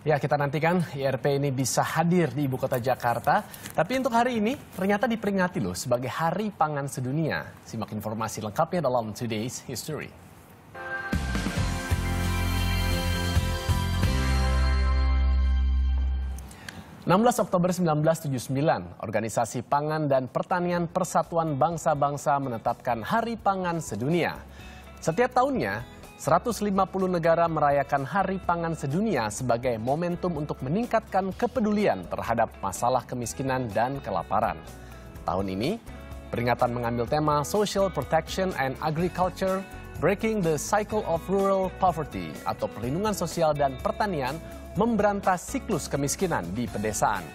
Ya, kita nantikan IRP ini bisa hadir di ibu kota Jakarta. Tapi untuk hari ini ternyata diperingati loh sebagai Hari Pangan Sedunia. Simak informasi lengkapnya dalam Today's History. Oktober 1979, Organisasi Pangan dan Pertanian Persatuan Bangsa-Bangsa menetapkan Hari Pangan Sedunia. Setiap tahunnya, 150 negara merayakan Hari Pangan Sedunia sebagai momentum untuk meningkatkan kepedulian terhadap masalah kemiskinan dan kelaparan. Tahun ini, peringatan mengambil tema Social Protection and Agriculture, Breaking the Cycle of Rural Poverty atau perlindungan sosial dan pertanian memberantas siklus kemiskinan di pedesaan.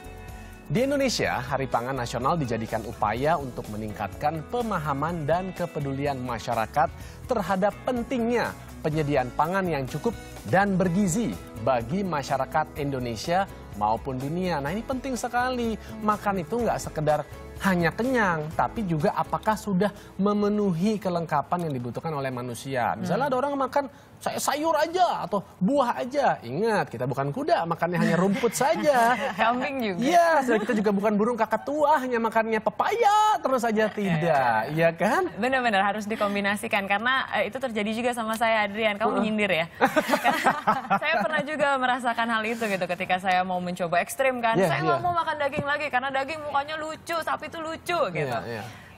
Di Indonesia, Hari Pangan Nasional dijadikan upaya untuk meningkatkan pemahaman dan kepedulian masyarakat terhadap pentingnya penyediaan pangan yang cukup dan bergizi bagi masyarakat Indonesia maupun dunia. Nah, ini penting sekali. Makan itu nggak sekedar hanya kenyang, tapi juga apakah sudah memenuhi kelengkapan yang dibutuhkan oleh manusia. Misalnya ada orang makan sayur aja atau buah aja. Ingat, kita bukan kuda, makannya hanya rumput saja. Kambing juga. Iya, kita juga bukan burung kakak tua, hanya makannya pepaya terus saja tidak. Iya kan? Benar-benar harus dikombinasikan karena itu terjadi juga sama saya, Adrian. Kamu menyindir ya? Saya pernah juga merasakan hal itu gitu ketika saya mau mencoba ekstrim kan. Saya nggak mau makan daging lagi karena daging mukanya lucu, sapi itu lucu gitu.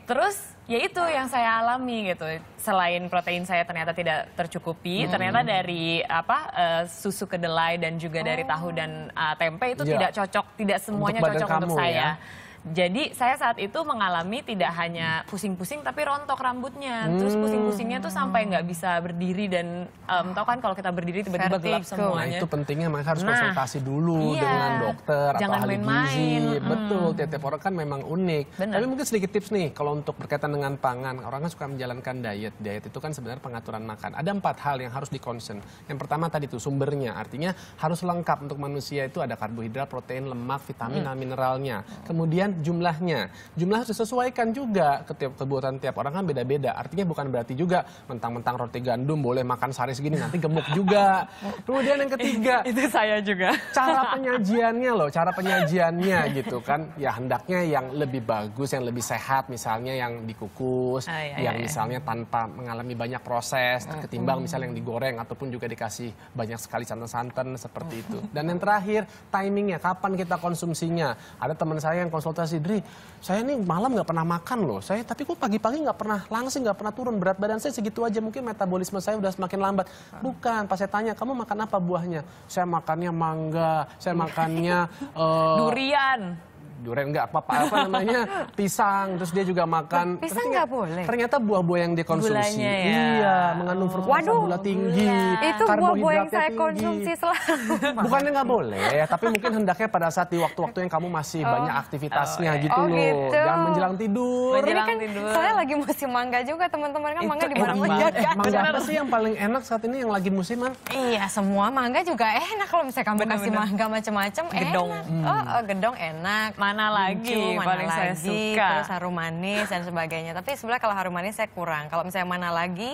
Terus ya itu yang saya alami gitu. Selain protein saya ternyata tidak tercukupi, ternyata dari susu kedelai dan juga dari tahu dan tempe itu tidak cocok, tidak semuanya cocok untuk saya. Jadi saya saat itu mengalami tidak hanya pusing-pusing tapi rontok rambutnya. Terus pusing-pusingnya tuh sampai nggak bisa berdiri dan tahu kan kalau kita berdiri tiba-tiba gelap semuanya. Nah, itu pentingnya makanya harus konsultasi dulu dengan dokter atau ahli gizi. Betul, tiap orang kan memang unik. Tapi mungkin sedikit tips nih kalau untuk berkaitan dengan pangan. Orang kan suka menjalankan diet. Diet itu kan sebenarnya pengaturan makan. Ada 4 hal yang harus di-concern. Yang pertama tadi tuh sumbernya. Artinya harus lengkap untuk manusia itu ada karbohidrat, protein, lemak, vitamin, dan mineralnya. Kemudian jumlah harus disesuaikan juga. Kebutuhan tiap orang kan beda-beda. Artinya bukan berarti juga mentang-mentang roti gandum boleh makan sehari segini nanti gemuk juga. Kemudian yang ketiga, itu saya juga. Cara penyajiannya loh, cara penyajiannya gitu kan. Ya hendaknya yang lebih bagus, yang lebih sehat, misalnya yang dikukus, yang misalnya tanpa mengalami banyak proses, ketimbang misalnya yang digoreng ataupun juga dikasih banyak sekali santan-santan seperti itu. Dan yang terakhir, timingnya, kapan kita konsumsinya. Ada teman saya yang konsultasi, Dri, saya nih malam nggak pernah makan loh. Tapi kok pagi-pagi nggak pernah langsing, nggak pernah turun. Berat badan saya segitu aja, mungkin metabolisme saya udah semakin lambat. Bukan, pas saya tanya, kamu makan apa buahnya? Saya makannya mangga, saya makannya durian enggak apa namanya pisang, terus dia juga makan pisang nggak boleh. Ternyata buah-buah yang dikonsumsi mengandung fruktosa gula tinggi, itu buah-buah yang saya konsumsi selalu. Bukannya nggak boleh, tapi mungkin hendaknya pada saat di waktu-waktu yang kamu masih banyak aktivitasnya gitu loh. Gitu. Jangan menjelang tidur. Ini kan soalnya lagi musim mangga juga, teman-teman kan mangga di mana-mana. Mangga apa sih yang paling enak saat ini yang lagi musiman? Iya, semua mangga juga enak kalau misalnya kamu kasih mangga macam-macam. Gedong. Gedong enak. Mana lagi paling saya suka. Terus harum manis dan sebagainya. Tapi sebenarnya kalau harum manis saya kurang. Kalau misalnya mana lagi,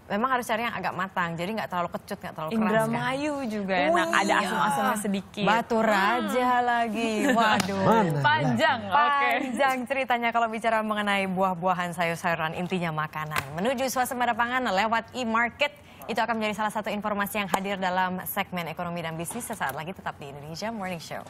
memang harus cari yang agak matang. Jadi nggak terlalu kecut, nggak terlalu keras. Indramayu juga enak. Ada asam-asamnya sedikit. Batu Raja lagi. Waduh. Panjang ceritanya kalau bicara mengenai buah-buahan, sayur-sayuran, intinya makanan. Menuju suasana pangan lewat e-market. Itu akan menjadi salah satu informasi yang hadir dalam segmen ekonomi dan bisnis. Sesaat lagi tetap di Indonesia Morning Show.